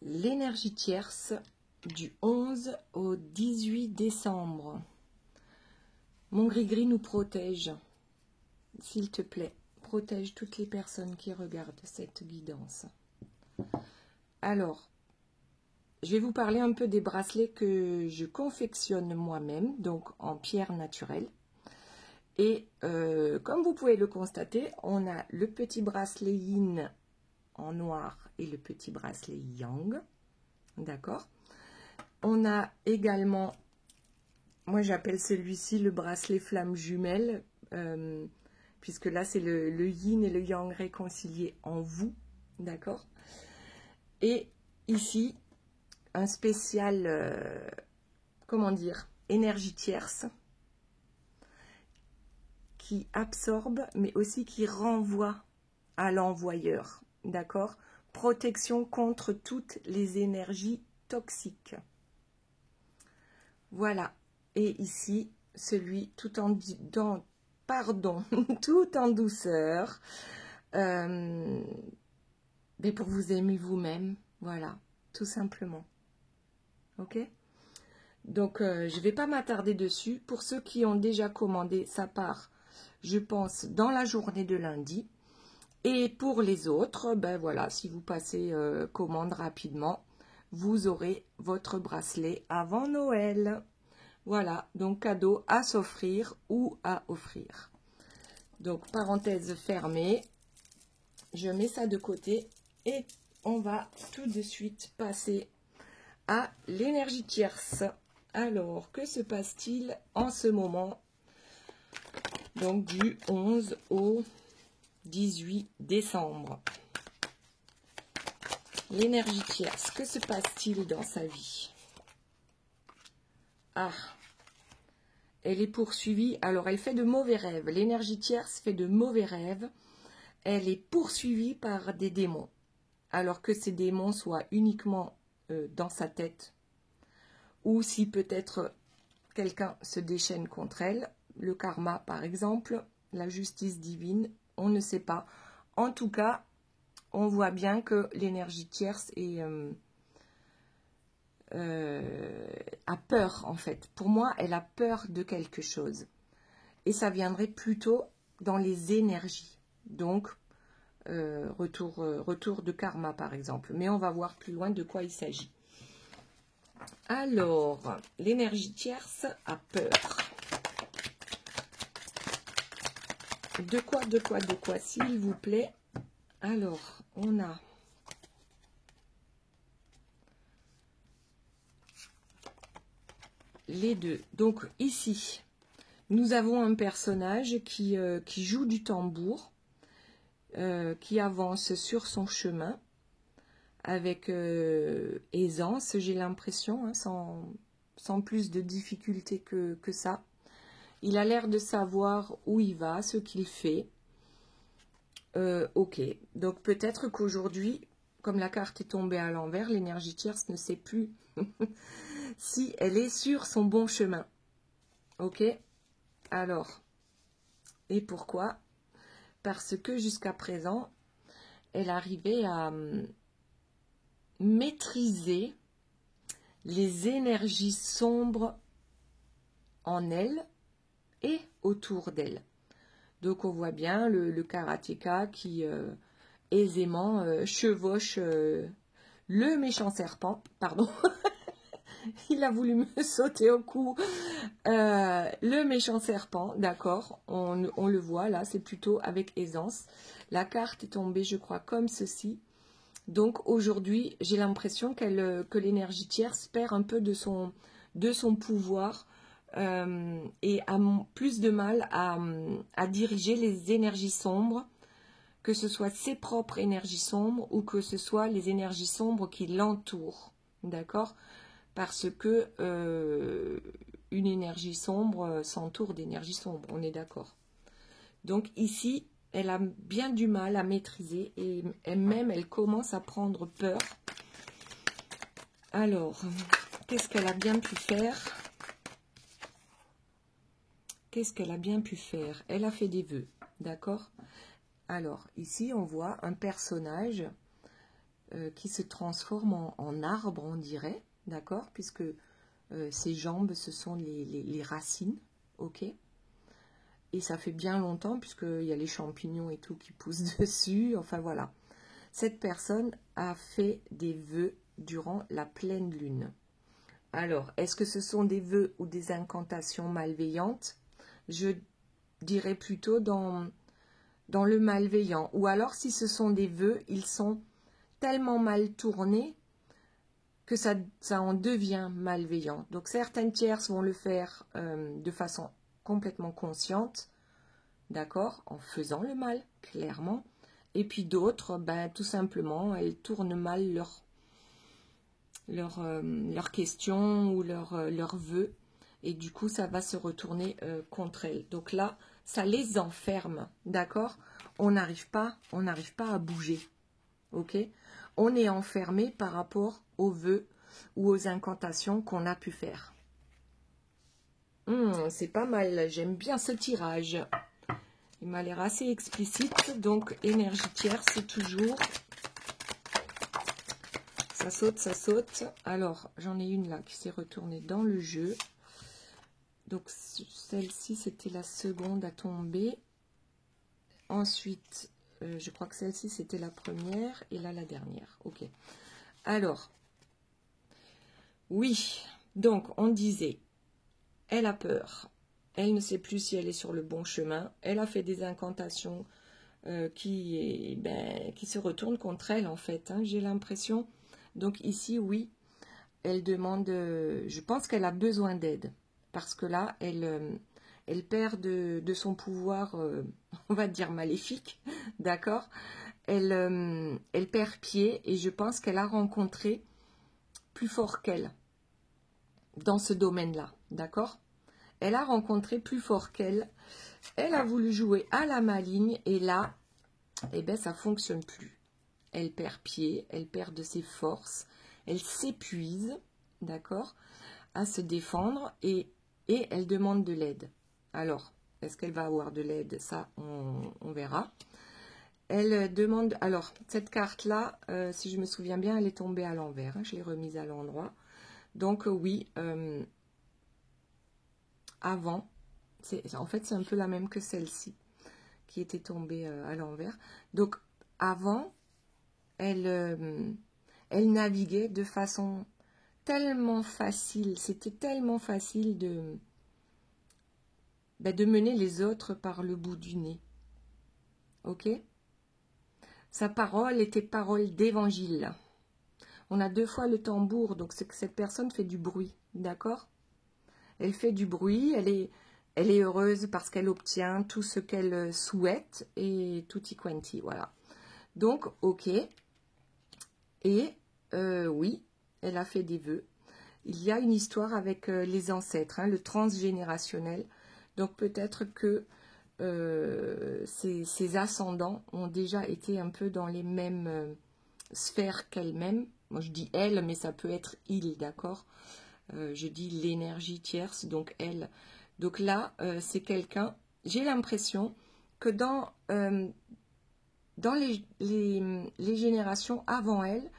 l'énergie tierce du 11 au 18 décembre. Mon gris-gris nous protège. S'il te plaît, protège toutes les personnes qui regardent cette guidance. Alors, je vais vous parler un peu des bracelets que je confectionne moi-même, donc en pierre naturelle. Et comme vous pouvez le constater, on a le petit bracelet yin en noir et le petit bracelet yang. D'accord? On a également, moi j'appelle celui-ci le bracelet flamme jumelle, puisque là c'est le yin et le yang réconciliés en vous. D'accord? Et ici, un spécial, comment dire, énergie tierce, qui absorbe, mais aussi qui renvoie à l'envoyeur. D'accord? Protection contre toutes les énergies toxiques. Voilà. Et ici, celui tout en tout en douceur. Mais pour vous aimer vous-même. Voilà. Tout simplement. Ok? Donc, je ne vais pas m'attarder dessus. Pour ceux qui ont déjà commandé, ça part, je pense, dans la journée de lundi. Et pour les autres, ben voilà, si vous passez commande rapidement, vous aurez votre bracelet avant Noël. Voilà, donc cadeau à s'offrir ou à offrir. Donc, parenthèse fermée, je mets ça de côté et on va tout de suite passer à l'énergie tierce. Alors, que se passe-t-il en ce moment? Donc, du 11 au 18 décembre. L'énergie tierce, que se passe-t-il dans sa vie? Ah, elle est poursuivie. Alors, elle fait de mauvais rêves. L'énergie tierce fait de mauvais rêves. Elle est poursuivie par des démons. Alors que ces démons soient uniquement dans sa tête, ou si peut-être quelqu'un se déchaîne contre elle, le karma par exemple, la justice divine, on ne sait pas. En tout cas, on voit bien que l'énergie tierce a peur en fait. Pour moi, elle a peur de quelque chose. Et ça viendrait plutôt dans les énergies. Donc, retour de karma par exemple. Mais on va voir plus loin de quoi il s'agit. Alors, l'énergie tierce a peur. De quoi, s'il vous plaît? Alors, on a les deux. Donc, ici, nous avons un personnage qui joue du tambour, qui avance sur son chemin avec aisance, j'ai l'impression, hein, sans plus de difficulté que ça. Il a l'air de savoir où il va, ce qu'il fait. Ok, donc peut-être qu'aujourd'hui, comme la carte est tombée à l'envers, l'énergie tierce ne sait plus si elle est sur son bon chemin. Ok, alors, et pourquoi? Parce que jusqu'à présent, elle arrivait à maîtriser les énergies sombres en elle et autour d'elle. Donc on voit bien le karatéka qui aisément chevauche le méchant serpent, pardon, il a voulu me sauter au cou, le méchant serpent, d'accord, on le voit là, c'est plutôt avec aisance. La carte est tombée, je crois, comme ceci. Donc aujourd'hui, j'ai l'impression que l'énergie tierce perd un peu de son pouvoir et a plus de mal à diriger les énergies sombres, que ce soit ses propres énergies sombres ou que ce soit les énergies sombres qui l'entourent, d'accord? Parce que une énergie sombre s'entoure d'énergie sombre, on est d'accord. Donc ici, elle a bien du mal à maîtriser et même elle commence à prendre peur. Alors, qu'est-ce qu'elle a bien pu faire? Qu'est-ce qu'elle a bien pu faire? Elle a fait des vœux, d'accord? Alors, ici, on voit un personnage qui se transforme en arbre, on dirait, d'accord, puisque ses jambes, ce sont les racines, ok. Et ça fait bien longtemps, puisqu'il y a les champignons et tout qui poussent dessus, enfin voilà. Cette personne a fait des vœux durant la pleine lune. Alors, est-ce que ce sont des vœux ou des incantations malveillantes? Je dirais plutôt dans le malveillant. Ou alors, si ce sont des vœux, ils sont tellement mal tournés que ça en devient malveillant. Donc, certaines tierces vont le faire de façon complètement consciente, d'accord, en faisant le mal, clairement. Et puis d'autres, ben, tout simplement, elles tournent mal leurs questions ou leurs vœux. Et du coup, ça va se retourner contre elles. Donc là, ça les enferme, d'accord? On n'arrive pas à bouger, ok? On est enfermé par rapport aux vœux ou aux incantations qu'on a pu faire. C'est pas mal, j'aime bien ce tirage. Il m'a l'air assez explicite, donc énergie tierce, c'est toujours... Ça saute, ça saute. Alors, j'en ai une là qui s'est retournée dans le jeu. Donc, celle-ci, c'était la seconde à tomber. Ensuite, je crois que celle-ci, c'était la première. Et là, la dernière. Ok. Alors, oui. Donc, on disait, elle a peur. Elle ne sait plus si elle est sur le bon chemin. Elle a fait des incantations qui se retournent contre elle, en fait. Hein, j'ai l'impression. Donc, ici, oui, elle demande... je pense qu'elle a besoin d'aide. Parce que là, elle perd de son pouvoir, on va dire maléfique, d'accord? Elle perd pied et je pense qu'elle a rencontré plus fort qu'elle dans ce domaine-là, d'accord? Elle a rencontré plus fort qu'elle. Elle a voulu jouer à la maligne et là, eh ben, ça ne fonctionne plus. Elle perd pied, elle perd de ses forces, elle s'épuise, d'accord, à se défendre et elle demande de l'aide. Alors, est-ce qu'elle va avoir de l'aide? Ça, on verra. Elle demande... Alors, cette carte-là, si je me souviens bien, elle est tombée à l'envers. Hein, je l'ai remise à l'endroit. Donc, oui, avant, en fait, c'est un peu la même que celle-ci, qui était tombée à l'envers. Donc, avant, elle naviguait de façon tellement facile. C'était tellement facile de mener les autres par le bout du nez. Ok? Sa parole était parole d'évangile. On a 2 fois le tambour, donc c'est que cette personne fait du bruit, d'accord? Elle fait du bruit, elle est heureuse parce qu'elle obtient tout ce qu'elle souhaite et tutti quanti, voilà. Donc, ok. Et oui, elle a fait des vœux. Il y a une histoire avec les ancêtres, hein, le transgénérationnel. Donc peut-être que ses ascendants ont déjà été un peu dans les mêmes sphères qu'elle-même. Moi je dis elle, mais ça peut être il, d'accord? Je dis l'énergie tierce, donc elle. Donc là, c'est quelqu'un, j'ai l'impression que dans les générations avant elle,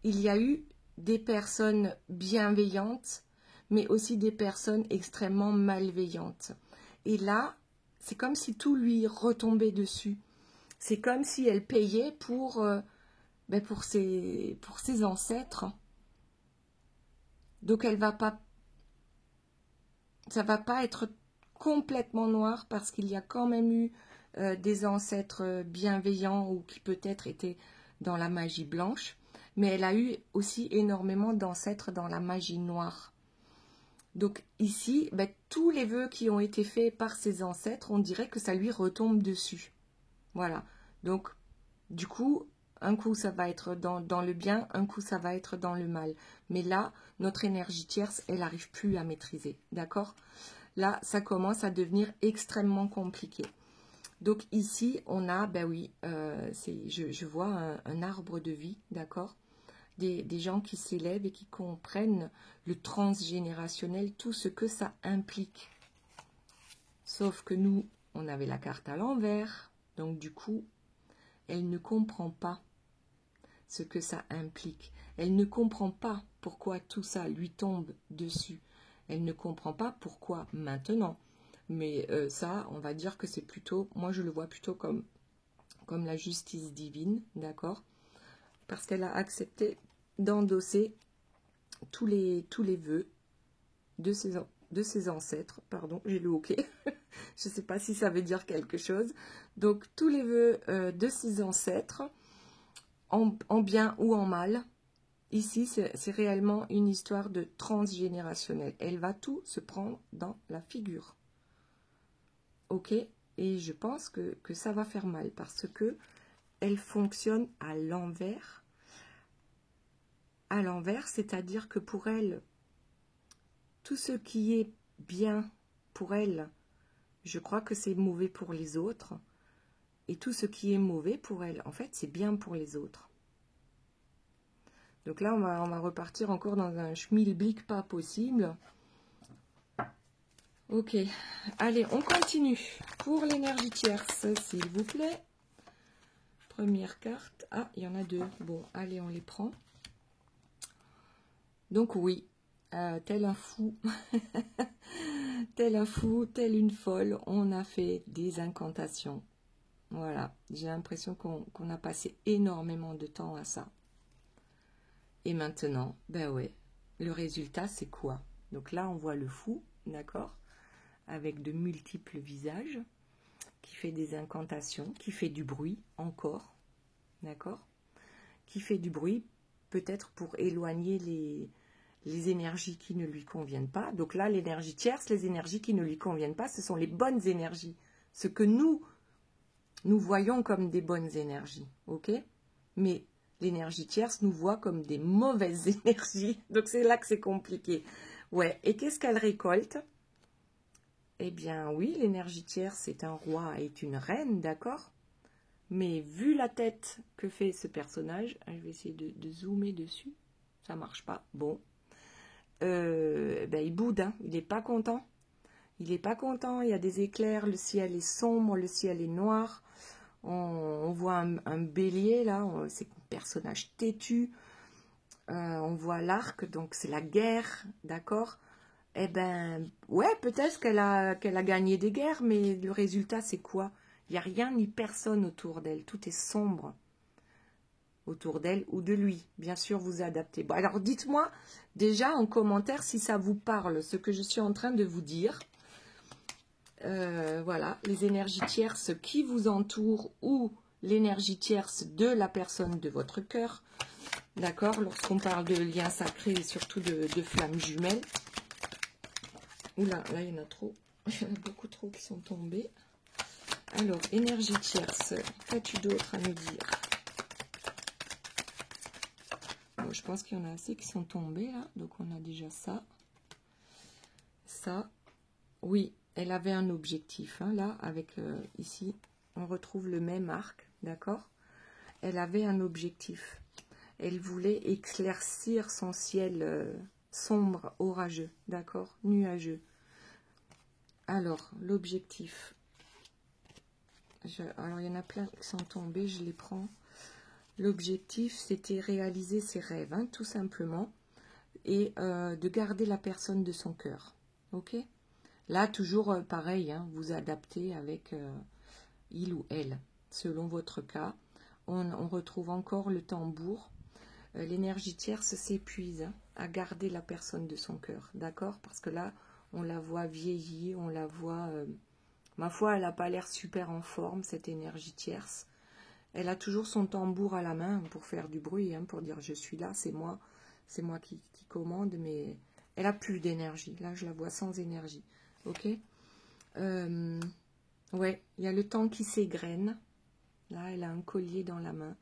il y a eu des personnes bienveillantes, mais aussi des personnes extrêmement malveillantes. Et là, c'est comme si tout lui retombait dessus. C'est comme si elle payait pour ses ancêtres. Donc ça va pas être complètement noir parce qu'il y a quand même eu des ancêtres bienveillants ou qui peut-être étaient dans la magie blanche. Mais elle a eu aussi énormément d'ancêtres dans la magie noire. Donc ici, tous les vœux qui ont été faits par ses ancêtres, on dirait que ça lui retombe dessus. Voilà. Donc, du coup, un coup ça va être dans le bien, un coup ça va être dans le mal. Mais là, notre énergie tierce, elle n'arrive plus à maîtriser. D'accord? Là, ça commence à devenir extrêmement compliqué. Donc ici, on a, je vois un arbre de vie, d'accord? Des gens qui s'élèvent et qui comprennent le transgénérationnel, tout ce que ça implique. Sauf que nous, on avait la carte à l'envers, donc du coup, elle ne comprend pas. ce que ça implique. Elle ne comprend pas pourquoi tout ça lui tombe dessus. Elle ne comprend pas pourquoi maintenant. Mais ça, on va dire que c'est plutôt, moi je le vois plutôt comme la justice divine, d'accord? Parce qu'elle a accepté d'endosser tous les vœux de ses ancêtres. Pardon, j'ai le hoquet. Je ne sais pas si ça veut dire quelque chose. Donc, tous les vœux de ses ancêtres, en bien ou en mal. Ici, c'est réellement une histoire de transgénérationnel. Elle va tout se prendre dans la figure. Ok? Et je pense que ça va faire mal parce que elle fonctionne à l'envers. À l'envers, c'est-à-dire que pour elle, tout ce qui est bien pour elle, je crois que c'est mauvais pour les autres. Et tout ce qui est mauvais pour elle, en fait, c'est bien pour les autres. Donc là, on va repartir encore dans un schmilblick pas possible. Ok, allez, on continue. Pour l'énergie tierce, s'il vous plaît. Première carte. Ah, il y en a deux. Bon, allez, on les prend. Donc oui, tel un fou, tel un fou, tel une folle, on a fait des incantations. Voilà, j'ai l'impression qu'on a passé énormément de temps à ça. Et maintenant, ben ouais, le résultat c'est quoi? Donc là, on voit le fou, d'accord, avec de multiples visages, qui fait des incantations, qui fait du bruit encore, d'accord, qui fait du bruit, peut-être pour éloigner les énergies qui ne lui conviennent pas. Donc là, l'énergie tierce, les énergies qui ne lui conviennent pas, ce sont les bonnes énergies. Ce que nous voyons comme des bonnes énergies, ok? Mais l'énergie tierce nous voit comme des mauvaises énergies. Donc c'est là que c'est compliqué. Ouais, et qu'est-ce qu'elle récolte? Eh bien oui, l'énergie tierce est un roi et une reine, d'accord? Mais vu la tête que fait ce personnage, je vais essayer de zoomer dessus. Ça marche pas. Bon. Ben, il boude, hein. Il n'est pas content. Il n'est pas content. Il y a des éclairs, le ciel est sombre, le ciel est noir. On voit un bélier, là. C'est un personnage têtu. On voit l'arc, donc c'est la guerre, d'accord? Eh ben, ouais, peut-être qu'elle a gagné des guerres, mais le résultat, c'est quoi? Il n'y a rien ni personne autour d'elle. Tout est sombre autour d'elle ou de lui. Bien sûr, vous adaptez. Bon, alors, dites-moi déjà en commentaire si ça vous parle, ce que je suis en train de vous dire. Voilà, les énergies tierces qui vous entourent ou l'énergie tierce de la personne de votre cœur. D'accord? Lorsqu'on parle de liens sacrés et surtout de flammes jumelles. Oula, là, il y en a trop. Il y en a beaucoup trop qui sont tombés. Alors, énergie tierce, qu'as-tu d'autre à nous dire? Bon, je pense qu'il y en a assez qui sont tombés, là. Donc, on a déjà ça. Ça. Oui, elle avait un objectif. Hein, là, avec ici, on retrouve le même arc. D'accord? Elle avait un objectif. Elle voulait éclaircir son ciel sombre, orageux. D'accord? Nuageux. Alors, l'objectif. Alors, il y en a plein qui sont tombés, je les prends. L'objectif, c'était réaliser ses rêves, hein, tout simplement, et de garder la personne de son cœur. Ok? Là, toujours pareil, hein, vous adaptez avec il ou elle, selon votre cas. On retrouve encore le tambour. L'énergie tierce s'épuise hein, à garder la personne de son cœur, d'accord? Parce que là, on la voit vieillir, on la voit... ma foi, elle n'a pas l'air super en forme, cette énergie tierce. Elle a toujours son tambour à la main pour faire du bruit, hein, pour dire « je suis là, c'est moi qui commande », mais elle n'a plus d'énergie. Là, je la vois sans énergie. Ok? Ouais, il y a le temps qui s'égrène. Là, elle a un collier dans la main.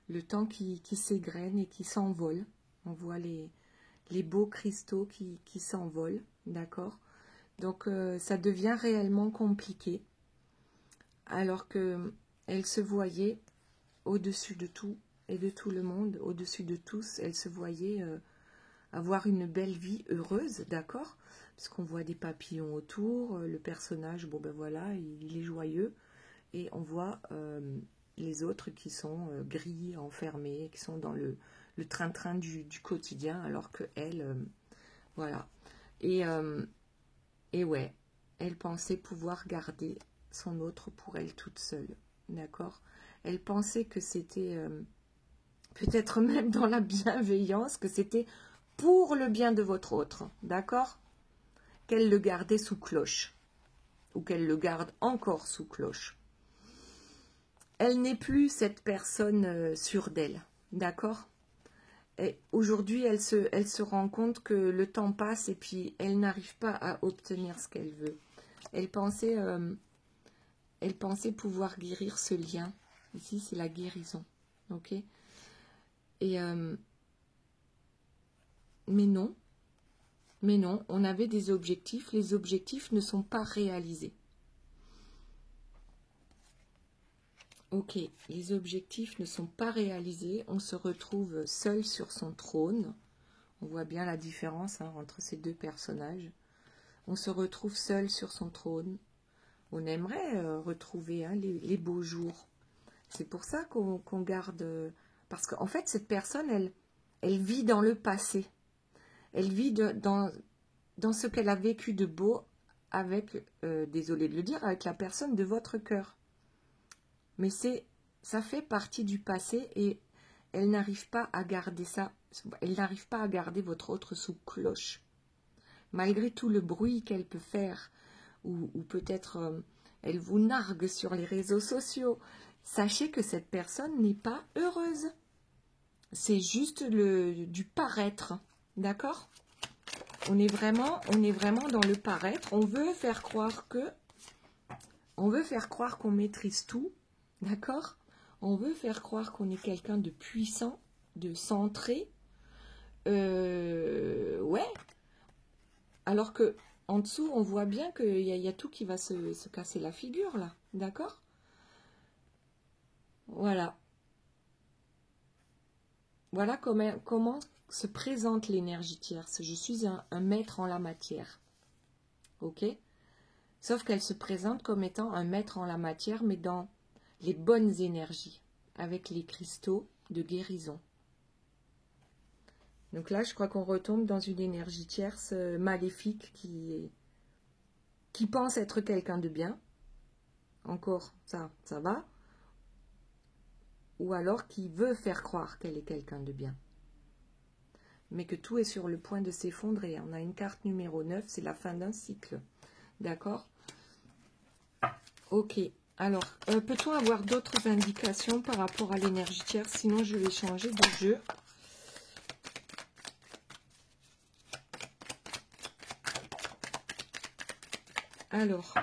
Le temps qui s'égrène et qui s'envole. On voit les beaux cristaux qui s'envolent, d'accord? Donc, ça devient réellement compliqué. Alors qu'elle se voyait au-dessus de tout et de tout le monde, au-dessus de tous. Elle se voyait avoir une belle vie heureuse, d'accord? Puisqu'on voit des papillons autour. Le personnage, bon ben voilà, il est joyeux. Et on voit les autres qui sont gris, enfermés, qui sont dans le train-train du quotidien, alors que elle, voilà. Et ouais, elle pensait pouvoir garder son autre pour elle toute seule, d'accord? Elle pensait que c'était, peut-être même dans la bienveillance, que c'était pour le bien de votre autre, d'accord? Qu'elle le gardait sous cloche, ou qu'elle le garde encore sous cloche. Elle n'est plus cette personne sûre d'elle, d'accord? Et aujourd'hui, elle se rend compte que le temps passe et puis elle n'arrive pas à obtenir ce qu'elle veut. Elle pensait pouvoir guérir ce lien. Ici, c'est la guérison, ok? Et mais non, on avait des objectifs. Les objectifs ne sont pas réalisés. Ok, les objectifs ne sont pas réalisés. On se retrouve seul sur son trône. On voit bien la différence entre ces deux personnages. On se retrouve seul sur son trône. On aimerait retrouver les beaux jours. C'est pour ça qu'on garde... parce qu'en fait, cette personne, elle vit dans le passé. Elle vit dans ce qu'elle a vécu de beau avec, désolé de le dire, avec la personne de votre cœur. Mais ça fait partie du passé et elle n'arrive pas à garder ça. Elle n'arrive pas à garder votre autre sous cloche. Malgré tout le bruit qu'elle peut faire, ou peut-être elle vous nargue sur les réseaux sociaux, sachez que cette personne n'est pas heureuse. C'est juste du paraître, d'accord? On est vraiment dans le paraître. On veut faire croire qu'on maîtrise tout, d'accord? On veut faire croire qu'on est quelqu'un de puissant, de centré. Ouais. Alors que en dessous, on voit bien qu'il y a tout qui va se casser la figure, là. D'accord? Voilà. Voilà comment se présente l'énergie tierce. Je suis un maître en la matière. Ok? Sauf qu'elle se présente comme étant un maître en la matière, mais dans les bonnes énergies, avec les cristaux de guérison. Donc là, je crois qu'on retombe dans une énergie tierce maléfique qui pense être quelqu'un de bien. Encore, ça va. Ou alors qui veut faire croire qu'elle est quelqu'un de bien. Mais que tout est sur le point de s'effondrer. On a une carte numéro 9, c'est la fin d'un cycle. D'accord? Ok. Alors, peut-on avoir d'autres indications par rapport à l'énergie tierce? Sinon, je vais changer de jeu. Alors,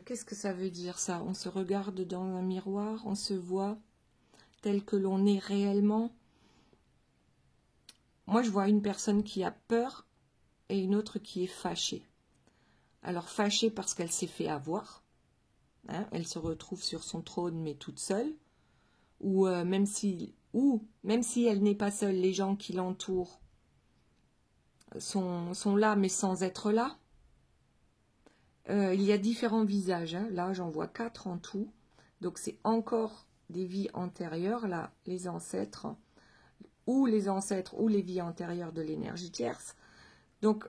qu'est-ce que ça veut dire ça? On se regarde dans un miroir, on se voit tel que l'on est réellement. Moi, je vois une personne qui a peur et une autre qui est fâchée. Alors, fâchée parce qu'elle s'est fait avoir. Hein, elle se retrouve sur son trône, mais toute seule. Ou même si elle n'est pas seule, les gens qui l'entourent sont là, mais sans être là. Il y a différents visages. Hein. Là, j'en vois 4 en tout. Donc, c'est encore des vies antérieures. Là, les ancêtres ou les vies antérieures de l'énergie tierce. Donc,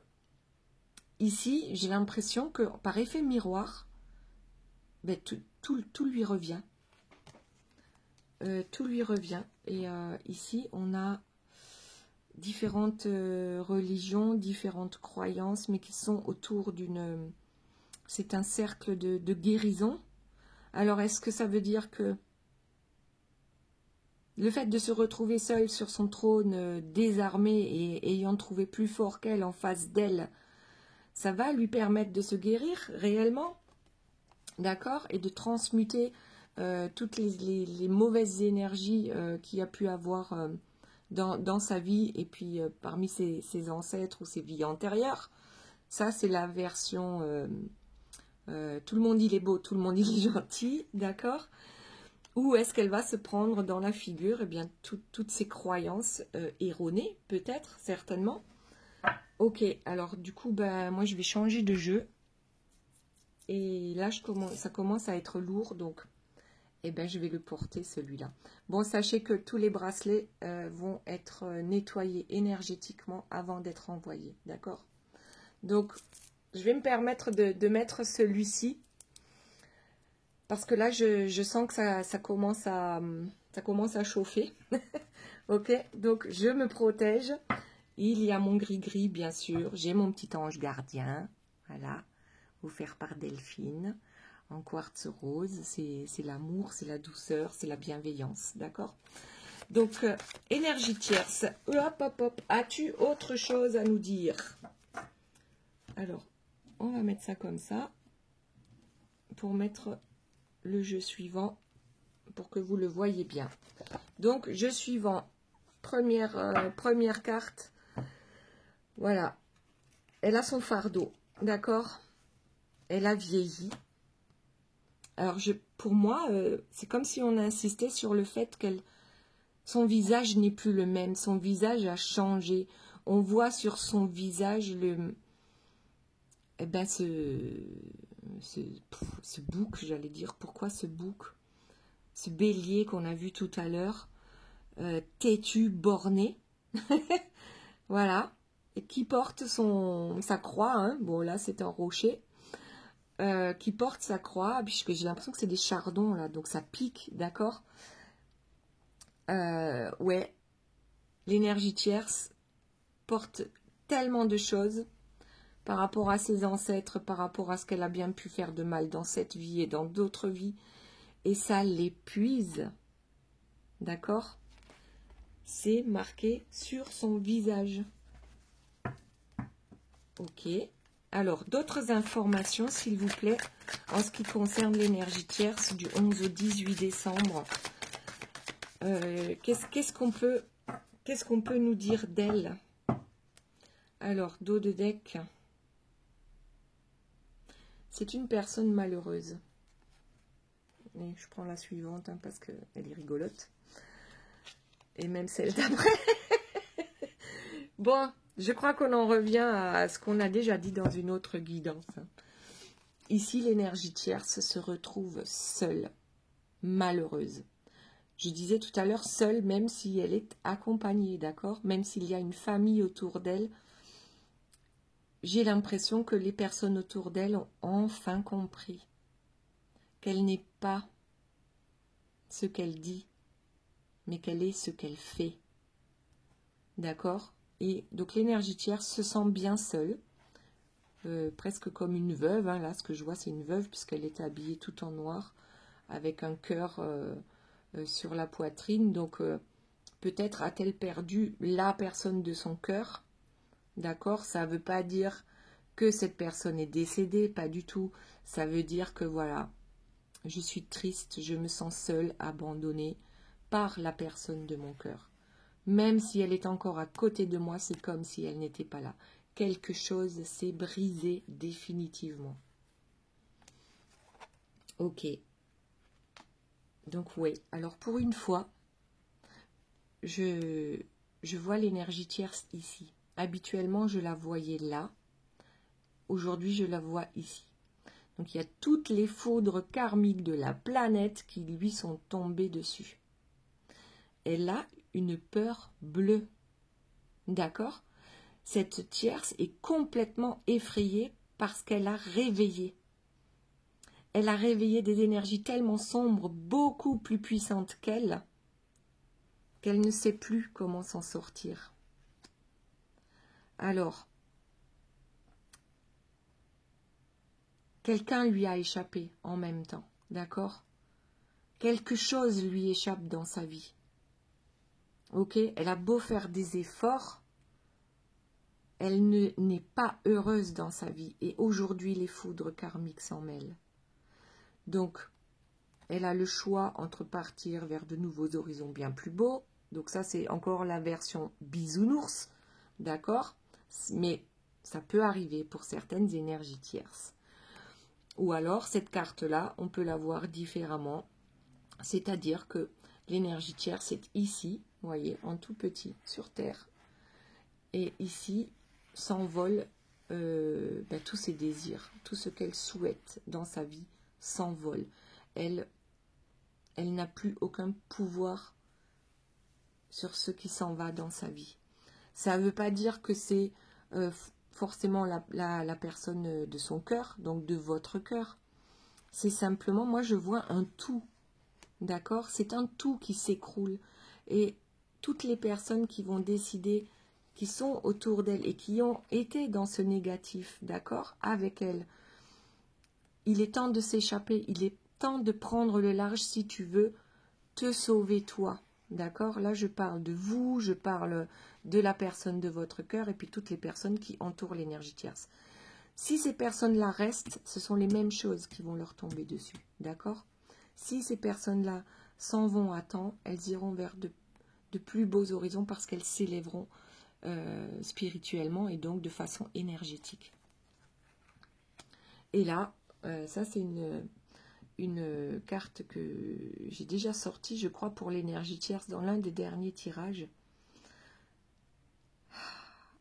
ici, j'ai l'impression que, par effet miroir, ben, tout lui revient. Tout lui revient. Et ici, on a différentes religions, différentes croyances, mais qui sont autour d'une... C'est un cercle de guérison. Alors, est-ce que ça veut dire que le fait de se retrouver seule sur son trône, désarmée et ayant trouvé plus fort qu'elle en face d'elle, ça va lui permettre de se guérir réellement, d'accord? Et de transmuter toutes les mauvaises énergies qu'il a pu avoir dans sa vie et puis parmi ses ancêtres ou ses vies antérieures. Ça, c'est la version... tout le monde il est beau, tout le monde il est gentil, d'accord? Ou est-ce qu'elle va se prendre dans la figure eh bien, toutes ces croyances erronées, peut-être, certainement. Ok, alors du coup, ben, moi je vais changer de jeu. Et là, ça commence à être lourd, donc eh ben, je vais le porter celui-là. Bon, sachez que tous les bracelets vont être nettoyés énergétiquement avant d'être envoyés, d'accord? Donc, je vais me permettre de mettre celui-ci, parce que là, je sens que ça commence à chauffer. Ok, donc je me protège. Il y a mon gris-gris, bien sûr. J'ai mon petit ange gardien, voilà, offert par Delphine. En quartz rose, c'est l'amour, c'est la douceur, c'est la bienveillance, d'accord? Donc, énergie tierce, hop, hop, hop, as-tu autre chose à nous dire? Alors, on va mettre ça comme ça, pour mettre le jeu suivant, pour que vous le voyez bien. Donc, jeu suivant, première carte, voilà, elle a son fardeau, d'accord? Elle a vieilli. Alors, pour moi, c'est comme si on insistait sur le fait son visage n'est plus le même. Son visage a changé. On voit sur son visage ce bouc, j'allais dire. Pourquoi ce bouc? Ce bélier qu'on a vu tout à l'heure, têtu, borné. Voilà. Et qui porte sa croix. Hein. Bon, là, c'est un rocher. Qui porte sa croix, puisque j'ai l'impression que c'est des chardons là, donc ça pique, d'accord? Ouais, l'énergie tierce porte tellement de choses par rapport à ses ancêtres, par rapport à ce qu'elle a bien pu faire de mal dans cette vie et dans d'autres vies, et ça l'épuise, d'accord? C'est marqué sur son visage. Ok. Alors, d'autres informations, s'il vous plaît, en ce qui concerne l'énergie tierce du 11 au 18 décembre. Qu'est-ce qu'on peut nous dire d'elle? Alors, dos de deck. C'est une personne malheureuse. Et je prends la suivante hein, parce qu'elle est rigolote. Et même celle d'après. Bon, je crois qu'on en revient à ce qu'on a déjà dit dans une autre guidance. Ici, l'énergie tierce se retrouve seule, malheureuse. Je disais tout à l'heure seule, même si elle est accompagnée, d'accord? Même s'il y a une famille autour d'elle, j'ai l'impression que les personnes autour d'elle ont enfin compris qu'elle n'est pas ce qu'elle dit, mais qu'elle est ce qu'elle fait. D'accord? Et donc l'énergie tierce se sent bien seule, presque comme une veuve. Hein. Là, ce que je vois, c'est une veuve, puisqu'elle est habillée tout en noir, avec un cœur sur la poitrine. Donc, peut-être a-t-elle perdu la personne de son cœur. D'accord? Ça ne veut pas dire que cette personne est décédée, pas du tout. Ça veut dire que voilà, je suis triste, je me sens seule, abandonnée par la personne de mon cœur. Même si elle est encore à côté de moi, c'est comme si elle n'était pas là. Quelque chose s'est brisé définitivement. Ok. Donc oui, alors pour une fois, je vois l'énergie tierce ici. Habituellement, je la voyais là. Aujourd'hui, je la vois ici. Donc il y a toutes les foudres karmiques de la planète qui lui sont tombées dessus. Elle a une peur bleue. D'accord? Cette tierce est complètement effrayée parce qu'elle a réveillé. Elle a réveillé des énergies tellement sombres, beaucoup plus puissantes qu'elle ne sait plus comment s'en sortir. Alors, quelqu'un lui a échappé en même temps, d'accord? Quelque chose lui échappe dans sa vie. Ok? Elle a beau faire des efforts, elle n'est pas heureuse dans sa vie. Et aujourd'hui, les foudres karmiques s'en mêlent. Donc, elle a le choix entre partir vers de nouveaux horizons bien plus beaux. Donc ça, c'est encore la version bisounours, d'accord? Mais ça peut arriver pour certaines énergies tierces. Ou alors, cette carte-là, on peut la voir différemment. C'est-à-dire que l'énergie tierce est ici, vous voyez, en tout petit, sur Terre. Et ici, s'envole tous ses désirs, tout ce qu'elle souhaite dans sa vie s'envole. Elle n'a plus aucun pouvoir sur ce qui s'en va dans sa vie. Ça ne veut pas dire que c'est forcément la personne de son cœur, donc de votre cœur. C'est simplement, moi je vois un tout, d'accord? C'est un tout qui s'écroule. Et toutes les personnes qui vont décider, qui sont autour d'elle et qui ont été dans ce négatif, d'accord, avec elle, il est temps de s'échapper, il est temps de prendre le large si tu veux te sauver toi, d'accord? Là, je parle de vous, je parle de la personne de votre cœur et puis toutes les personnes qui entourent l'énergie tierce. Si ces personnes-là restent, ce sont les mêmes choses qui vont leur tomber dessus, d'accord? Si ces personnes-là s'en vont à temps, elles iront vers de plus beaux horizons parce qu'elles s'élèveront spirituellement et donc de façon énergétique. Et là, ça c'est une carte que j'ai déjà sortie, je crois, pour l'énergie tierce dans l'un des derniers tirages.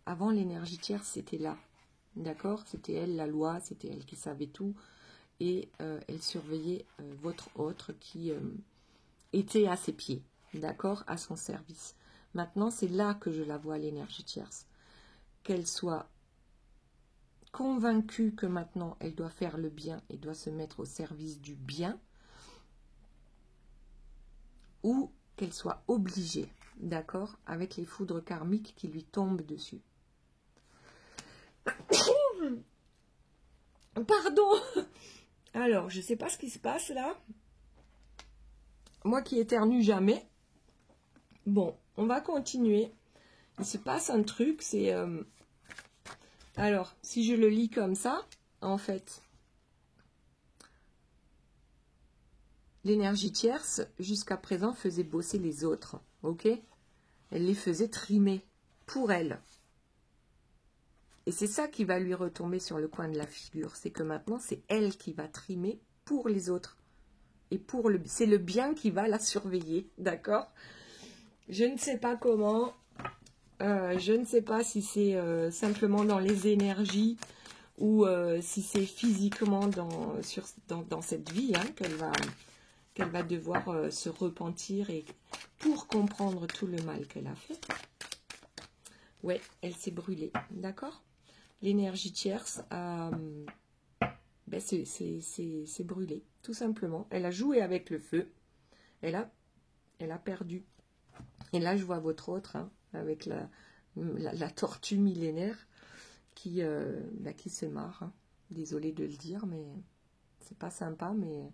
Avant, l'énergie tierce, c'était là, d'accord? C'était elle, la loi, c'était elle qui savait tout. Et elle surveillait votre autre qui était à ses pieds, d'accord? À son service. Maintenant, c'est là que je la vois, l'énergie tierce. Qu'elle soit convaincue que maintenant, elle doit faire le bien et doit se mettre au service du bien, ou qu'elle soit obligée, d'accord, avec les foudres karmiques qui lui tombent dessus. Pardon. Alors, je ne sais pas ce qui se passe là. Moi qui éternue jamais. Bon, on va continuer. Il se passe un truc, c'est... alors, si je le lis comme ça, en fait, l'énergie tierce, jusqu'à présent, faisait bosser les autres, ok? Elle les faisait trimer pour elle. Et c'est ça qui va lui retomber sur le coin de la figure. C'est que maintenant, c'est elle qui va trimer pour les autres. Et c'est le bien qui va la surveiller, d'accord? Je ne sais pas comment. Je ne sais pas si c'est simplement dans les énergies ou si c'est physiquement dans cette vie hein, qu'elle va devoir se repentir et pour comprendre tout le mal qu'elle a fait. Ouais, elle s'est brûlée, d'accord? L'énergie tierce c'est brûlé, tout simplement. Elle a joué avec le feu, elle a perdu. Et là, je vois votre autre, hein, avec la tortue millénaire qui se marre. Hein. Désolée de le dire, mais c'est pas sympa, mais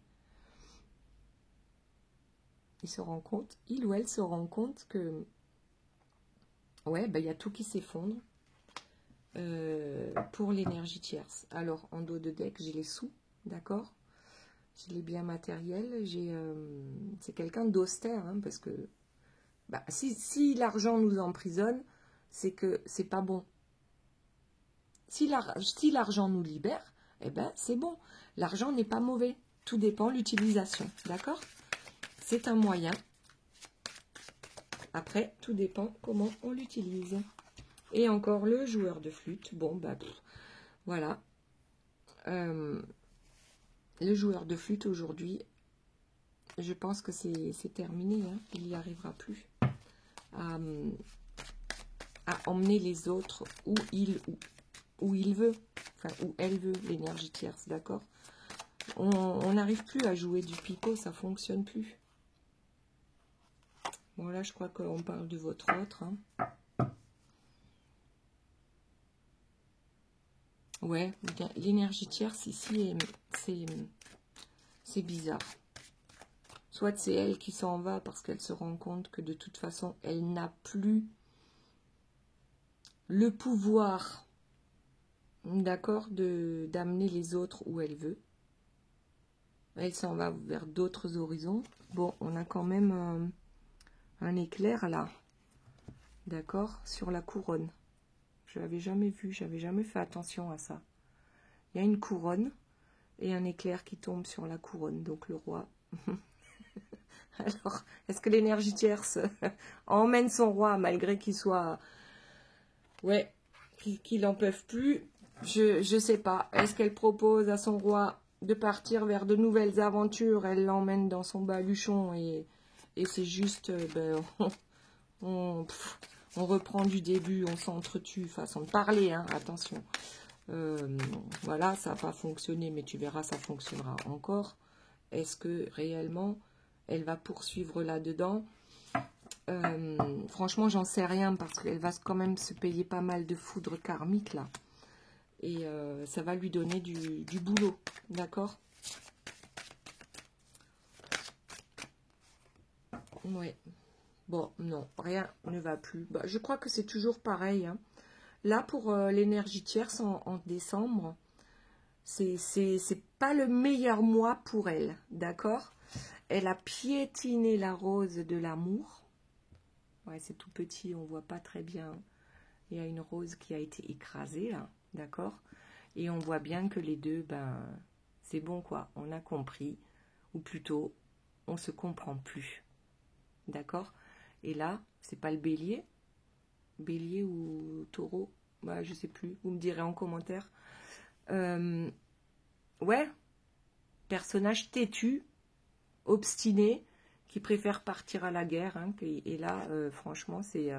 il ou elle se rend compte que ouais, il y a tout qui s'effondre pour l'énergie tierce. Alors, en dos de deck, j'ai les sous, d'accord? J'ai les biens matériels, c'est quelqu'un d'austère, hein, parce que si l'argent nous emprisonne, c'est que c'est pas bon. Si l'argent nous libère, eh ben c'est bon. L'argent n'est pas mauvais. Tout dépend de l'utilisation. D'accord? C'est un moyen. Après, tout dépend comment on l'utilise. Et encore le joueur de flûte. Bon, voilà. Le joueur de flûte aujourd'hui, je pense que c'est terminé. Hein. Il n'y arrivera plus à emmener les autres où il veut, enfin où elle veut, l'énergie tierce, d'accord? On n'arrive plus à jouer du pipeau, ça fonctionne plus. Bon là, je crois qu'on parle de votre autre. Hein. Ouais, l'énergie tierce ici, c'est bizarre. Soit c'est elle qui s'en va parce qu'elle se rend compte que de toute façon, elle n'a plus le pouvoir, d'accord, d'amener les autres où elle veut. Elle s'en va vers d'autres horizons. Bon, on a quand même un éclair là, d'accord, sur la couronne. Je l'avais jamais vu, j'avais jamais fait attention à ça. Il y a une couronne et un éclair qui tombe sur la couronne, donc le roi. Alors, est-ce que l'énergie tierce emmène son roi malgré qu'il soit... ouais, qu'il n'en peuvent plus? Je sais pas. Est-ce qu'elle propose à son roi de partir vers de nouvelles aventures? Elle l'emmène dans son baluchon et c'est juste, ben, on, on reprend du début, on s'entretue, façon de parler, hein, attention. Voilà, ça n'a pas fonctionné, mais tu verras, ça fonctionnera encore. Est-ce que réellement, elle va poursuivre là-dedans? Franchement, j'en sais rien parce qu'elle va quand même se payer pas mal de foudre karmique là. Et ça va lui donner du boulot, d'accord? Ouais. Bon, non, rien ne va plus. Bah, je crois que c'est toujours pareil, hein. Là, pour l'énergie tierce en décembre, c'est pas le meilleur mois pour elle, d'accord? Elle a piétiné la rose de l'amour. Ouais, c'est tout petit, on voit pas très bien. Il y a une rose qui a été écrasée, là, d'accord? Et on voit bien que les deux, ben, c'est bon, quoi. On a compris, ou plutôt, on se comprend plus, d'accord? Et là, c'est pas le bélier? Bélier ou taureau? Bah, je sais plus, vous me direz en commentaire. Ouais, personnage têtu, obstiné, qui préfère partir à la guerre. Hein, et là, franchement, c'est...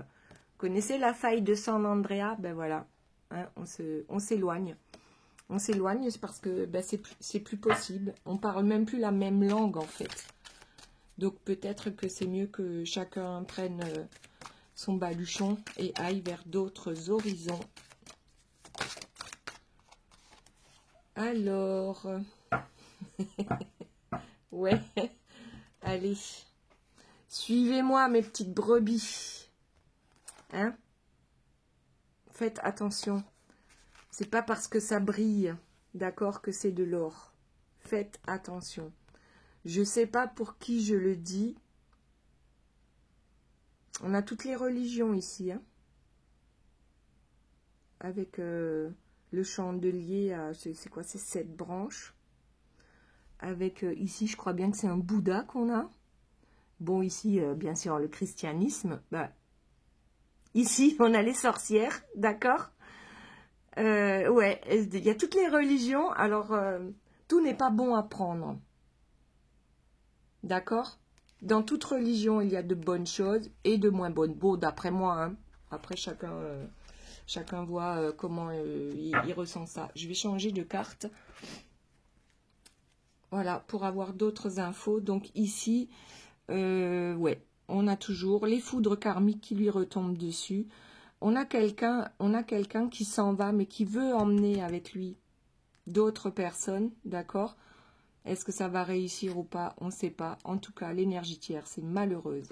connaissez la faille de San Andrea? Ben voilà, hein, on s'éloigne. On s'éloigne, c'est parce que ben, c'est plus possible. On parle même plus la même langue, en fait. Donc peut-être que c'est mieux que chacun prenne son baluchon et aille vers d'autres horizons. Alors... ouais, allez. Suivez-moi, mes petites brebis. Hein? Faites attention. C'est pas parce que ça brille, d'accord, que c'est de l'or. Faites attention. Je sais pas pour qui je le dis. On a toutes les religions ici, hein. Avec le chandelier, c'est quoi? C'est 7 branches. Avec ici, je crois bien que c'est un Bouddha qu'on a. Bon, ici, bien sûr, le christianisme. Bah, ici, on a les sorcières, d'accord? Ouais, il y a toutes les religions. Alors, tout n'est pas bon à prendre. D'accord? Dans toute religion, il y a de bonnes choses et de moins bonnes. Bon, d'après moi, hein. Après, chacun voit comment il ressent ça. Je vais changer de carte. Voilà, pour avoir d'autres infos. Donc ici, ouais, on a toujours les foudres karmiques qui lui retombent dessus. On a quelqu'un qui s'en va, mais qui veut emmener avec lui d'autres personnes, d'accord? Est-ce que ça va réussir ou pas? On ne sait pas. En tout cas, l'énergie tierce, c'est malheureuse.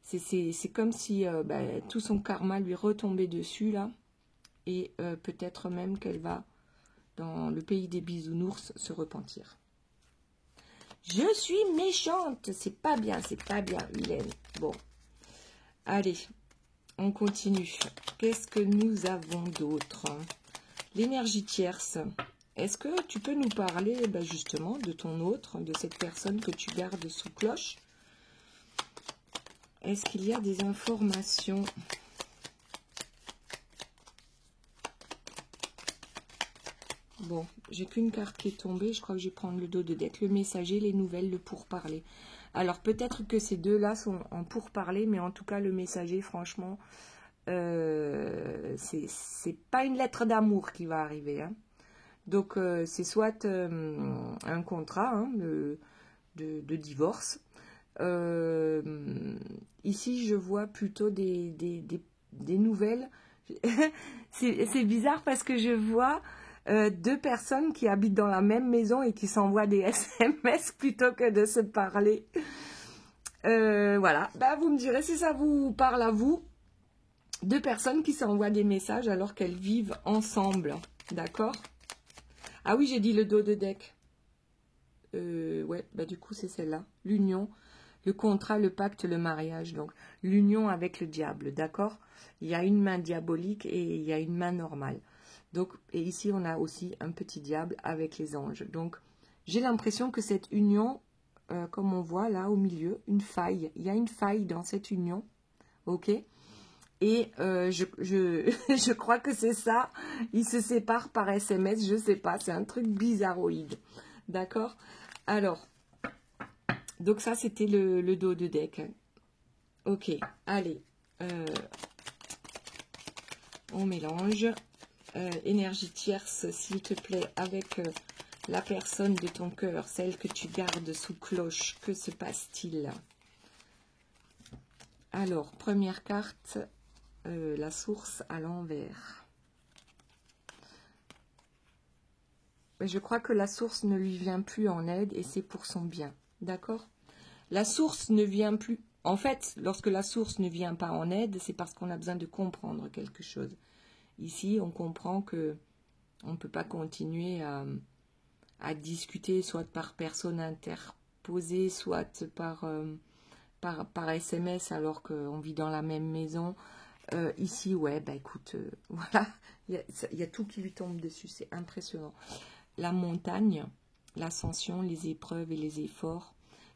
C'est comme si ben, tout son karma lui retombait dessus, là. Et peut-être même qu'elle va, dans le pays des bisounours, se repentir. Je suis méchante. C'est pas bien, Hélène. Bon. Allez, on continue. Qu'est-ce que nous avons d'autre? L'énergie tierce. Est-ce que tu peux nous parler ben justement de ton autre, de cette personne que tu gardes sous cloche? Est-ce qu'il y a des informations? Bon, j'ai qu'une carte qui est tombée. Je crois que je vais prendre le dos de deck. Le messager, les nouvelles, le pourparler. Alors peut-être que ces deux-là sont en pourparler, mais en tout cas le messager, franchement, c'est pas une lettre d'amour qui va arriver, hein. Donc, c'est soit un contrat hein, de divorce. Ici, je vois plutôt des nouvelles. C'est bizarre parce que je vois deux personnes qui habitent dans la même maison et qui s'envoient des SMS plutôt que de se parler. Voilà. Bah, vous me direz si ça vous parle à vous. Deux personnes qui s'envoient des messages alors qu'elles vivent ensemble. D'accord ? Ah oui, j'ai dit le dos de deck. Ouais, bah du coup, c'est celle-là. L'union, le contrat, le pacte, le mariage. Donc, l'union avec le diable, d'accord? Il y a une main diabolique et il y a une main normale. Donc, et ici, on a aussi un petit diable avec les anges. Donc, j'ai l'impression que cette union, comme on voit là au milieu, une faille. Il y a une faille dans cette union, ok? Et je crois que c'est ça. Ils se séparent par SMS, je sais pas. C'est un truc bizarroïde. D'accord? Alors, donc ça, c'était le dos de deck. Ok, allez. On mélange. Énergie tierce, s'il te plaît, avec la personne de ton cœur, celle que tu gardes sous cloche. Que se passe-t-il? Alors, première carte, la source à l'envers. Je crois que la source ne lui vient plus en aide et c'est pour son bien. D'accord? La source ne vient plus. En fait, lorsque la source ne vient pas en aide, c'est parce qu'on a besoin de comprendre quelque chose. Ici, on comprend que on ne peut pas continuer à discuter, soit par personne interposée, soit par SMS, alors qu'on vit dans la même maison. Ici, ouais, bah écoute, voilà, il y a tout qui lui tombe dessus, c'est impressionnant. La montagne, l'ascension, les épreuves et les efforts.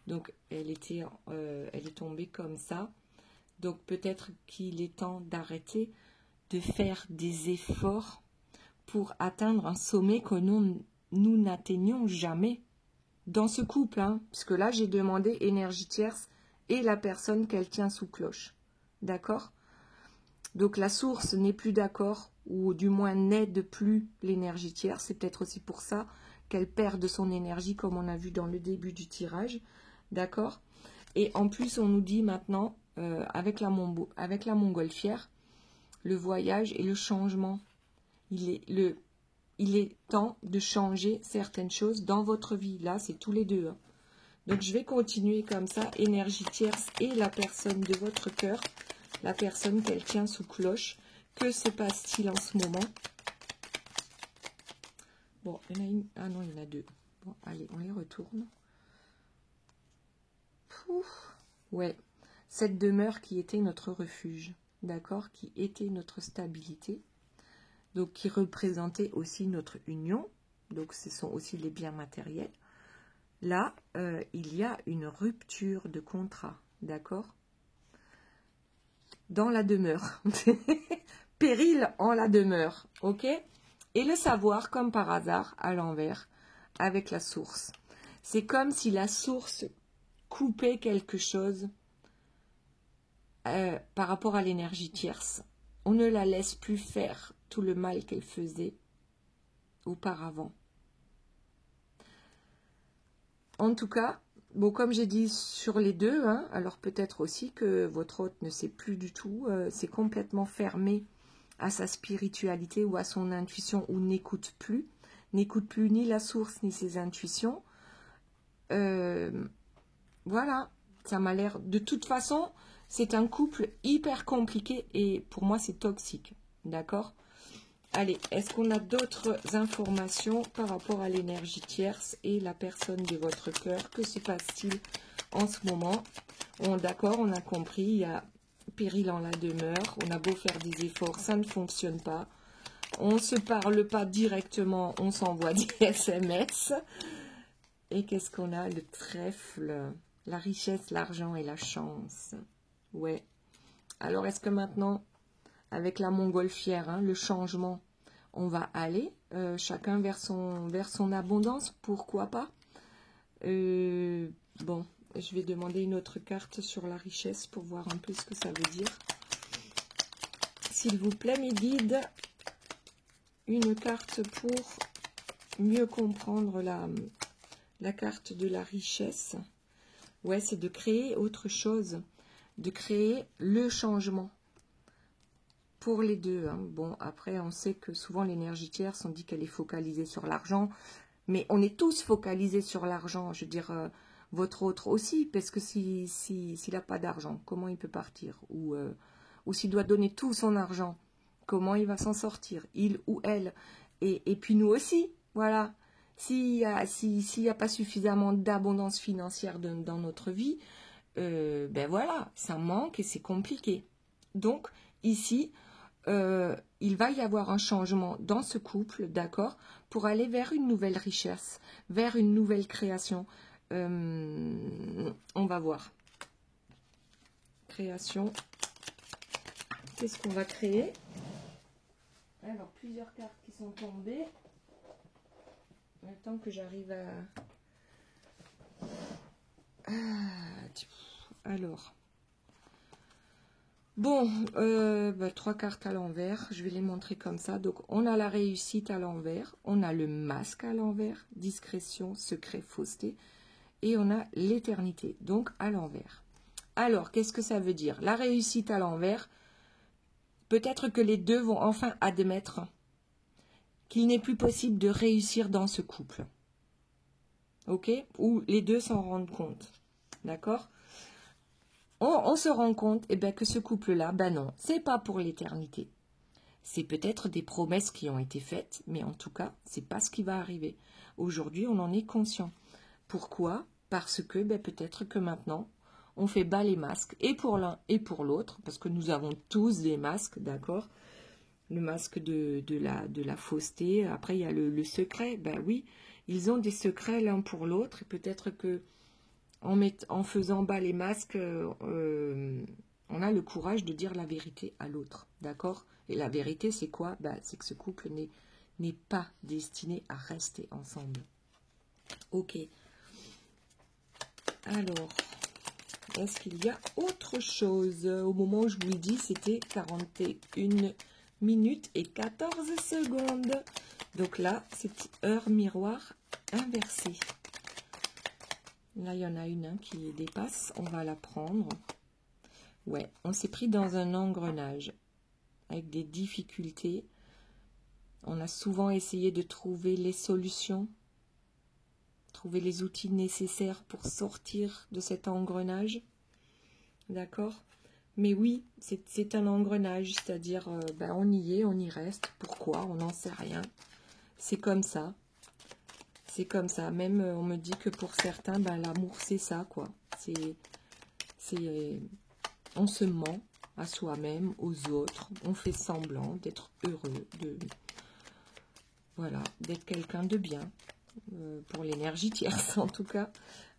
Donc, elle est tombée comme ça. Donc, peut-être qu'il est temps d'arrêter de faire des efforts pour atteindre un sommet que nous n'atteignons jamais dans ce couple. Hein, parce que là, j'ai demandé énergie tierce et la personne qu'elle tient sous cloche. D'accord? Donc, la source n'est plus d'accord, ou du moins n'aide plus l'énergie tierce. C'est peut-être aussi pour ça qu'elle perd de son énergie, comme on a vu dans le début du tirage. D'accord? Et en plus, on nous dit maintenant, avec la montgolfière, le voyage et le changement. Il est temps de changer certaines choses dans votre vie. Là, c'est tous les deux. Hein. Donc, je vais continuer comme ça. Énergie tierce et la personne de votre cœur. La personne qu'elle tient sous cloche. Que se passe-t-il en ce moment? Bon, il y en a une. Ah non, il y en a deux. Bon, allez, on les retourne. Pouf. Ouais. Cette demeure qui était notre refuge. D'accord? Qui était notre stabilité. Donc, qui représentait aussi notre union. Donc, ce sont aussi les biens matériels. Là, il y a une rupture de contrat. D'accord? Dans la demeure. Péril en la demeure. Ok? Et le savoir, comme par hasard, à l'envers, avec la source. C'est comme si la source coupait quelque chose par rapport à l'énergie tierce. On ne la laisse plus faire tout le mal qu'elle faisait auparavant. En tout cas, bon, comme j'ai dit sur les deux, hein, alors peut-être aussi que votre hôte ne sait plus du tout, c'est complètement fermé à sa spiritualité ou à son intuition, ou n'écoute plus ni la source ni ses intuitions. Voilà, ça m'a l'air... De toute façon, c'est un couple hyper compliqué et pour moi, c'est toxique. D'accord? Allez, est-ce qu'on a d'autres informations par rapport à l'énergie tierce et la personne de votre cœur? Que se passe-t-il en ce moment? D'accord, on a compris, il y a péril en la demeure. On a beau faire des efforts, ça ne fonctionne pas. On ne se parle pas directement, on s'envoie des SMS. Et qu'est-ce qu'on a? Le trèfle, la richesse, l'argent et la chance. Ouais. Alors, est-ce que maintenant, avec la montgolfière, hein, le changement, on va aller chacun vers son abondance? Pourquoi pas? Bon, je vais demander une autre carte sur la richesse pour voir un peu ce que ça veut dire. S'il vous plaît, mes guides, une carte pour mieux comprendre la carte de la richesse. Ouais, c'est de créer autre chose, de créer le changement pour les deux. Hein. Bon, après, on sait que souvent l'énergie tierce, on dit qu'elle est focalisée sur l'argent, mais on est tous focalisés sur l'argent. Je veux dire, votre autre aussi, parce que s'il n'a pas d'argent, comment il peut partir? Ou s'il doit donner tout son argent, comment il va s'en sortir? Il ou elle. Et puis nous aussi, voilà. S'il n'y a pas suffisamment d'abondance financière dans notre vie, ben voilà, ça manque et c'est compliqué. Donc, ici, il va y avoir un changement dans ce couple, d'accord, pour aller vers une nouvelle richesse, vers une nouvelle création. On va voir. Création qu'est-ce qu'on va créer? Alors, plusieurs cartes qui sont tombées. Attends que j'arrive à... Alors. Bon, 3 cartes à l'envers. Je vais les montrer comme ça. Donc, on a la réussite à l'envers. On a le masque à l'envers. Discrétion, secret, fausseté. Et on a l'éternité, donc à l'envers. Alors, qu'est-ce que ça veut dire? La réussite à l'envers, peut-être que les deux vont enfin admettre qu'il n'est plus possible de réussir dans ce couple. Ok? Ou les deux s'en rendent compte. D'accord? On se rend compte que ce couple-là, non, c'est pas pour l'éternité. C'est peut-être des promesses qui ont été faites, mais en tout cas, c'est pas ce qui va arriver. Aujourd'hui, on en est conscient. Pourquoi? Parce que peut-être que maintenant, on fait bas les masques, et pour l'un et pour l'autre, parce que nous avons tous des masques, d'accord? Le masque de la fausseté, après il y a le secret, oui, ils ont des secrets l'un pour l'autre, et peut-être que en faisant bas les masques, on a le courage de dire la vérité à l'autre, d'accord? Et la vérité, c'est quoi? C'est que ce couple n'est pas destiné à rester ensemble. Ok. Alors, est-ce qu'il y a autre chose? Au moment où je vous le dis, c'était 41 minutes et 14 secondes. Donc là, c'est heure miroir inversée. Là, il y en a une qui dépasse. On va la prendre. Ouais, on s'est pris dans un engrenage avec des difficultés. On a souvent essayé de trouver les solutions, trouver les outils nécessaires pour sortir de cet engrenage. D'accord? Mais oui, c'est un engrenage, c'est-à-dire, on y est, on y reste. Pourquoi? On n'en sait rien. C'est comme ça. C'est comme ça. Même, on me dit que pour certains, l'amour, c'est ça, quoi. On se ment à soi-même, aux autres. On fait semblant d'être heureux, d'être quelqu'un de bien. Pour l'énergie tierce, en tout cas.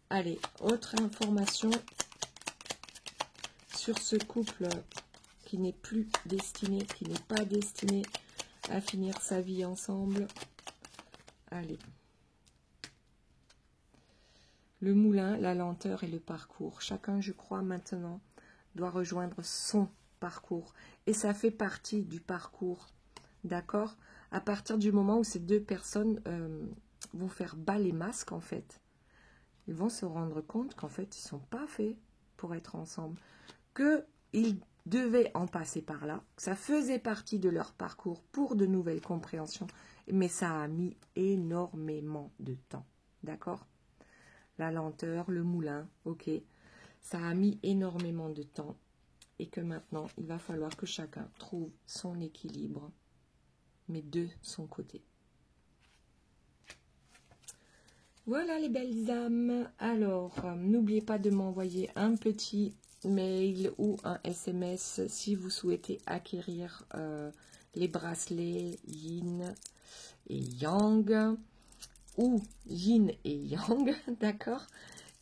Allez, autre information sur ce couple qui n'est plus destiné, qui n'est pas destiné à finir sa vie ensemble. Allez. Le moulin, la lenteur et le parcours. Chacun, je crois, maintenant, doit rejoindre son parcours. Et ça fait partie du parcours. D'accord? À partir du moment où ces deux personnes vont faire bas les masques, en fait, ils vont se rendre compte qu'en fait, ils ne sont pas faits pour être ensemble. Qu'ils devaient en passer par là. Que ça faisait partie de leur parcours pour de nouvelles compréhensions. Mais ça a mis énormément de temps. D'accord? La lenteur, le moulin, ok. Ça a mis énormément de temps. Et que maintenant, il va falloir que chacun trouve son équilibre. Mais de son côté. Voilà les belles âmes. Alors, n'oubliez pas de m'envoyer un petit mail ou un SMS si vous souhaitez acquérir les bracelets Yin et Yang ou Yin et Yang, d'accord?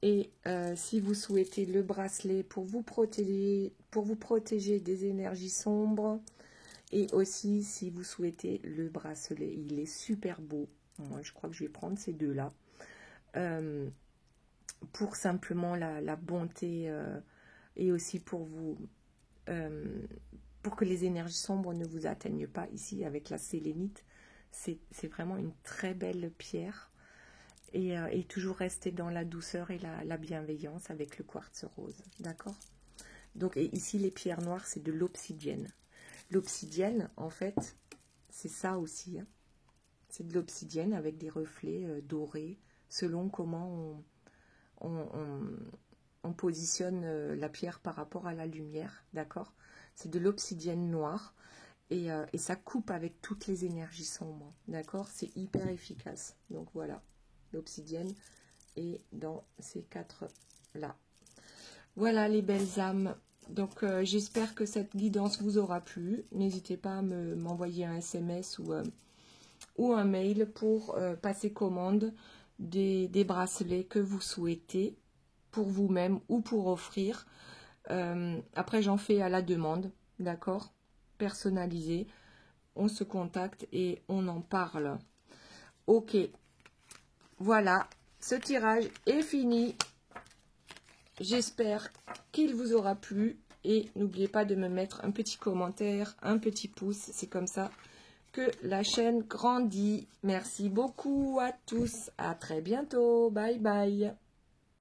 Et si vous souhaitez le bracelet pour vous protéger des énergies sombres, et aussi si vous souhaitez le bracelet, il est super beau. Moi, je crois que je vais prendre ces deux-là. Pour simplement la bonté et aussi pour vous pour que les énergies sombres ne vous atteignent pas ici avec la sélénite. C'est vraiment une très belle pierre et toujours rester dans la douceur et la bienveillance avec le quartz rose, d'accord? Donc et ici les pierres noires, c'est de l'obsidienne. L'obsidienne, en fait, c'est ça aussi, hein. C'est de l'obsidienne avec des reflets dorés selon comment on positionne la pierre par rapport à la lumière, d'accord? C'est de l'obsidienne noire et ça coupe avec toutes les énergies sombres, d'accord? C'est hyper efficace. Donc voilà, l'obsidienne est dans ces quatre-là. Voilà les belles âmes. Donc j'espère que cette guidance vous aura plu. N'hésitez pas à m'envoyer un SMS ou un mail pour passer commande des bracelets que vous souhaitez pour vous-même ou pour offrir. Après, j'en fais à la demande, d'accord? personnalisé. On se contacte et on en parle. Ok, voilà, ce tirage est fini. J'espère qu'il vous aura plu. Et n'oubliez pas de me mettre un petit commentaire, un petit pouce. C'est comme ça que la chaîne grandit. Merci beaucoup à tous. À très bientôt. Bye bye.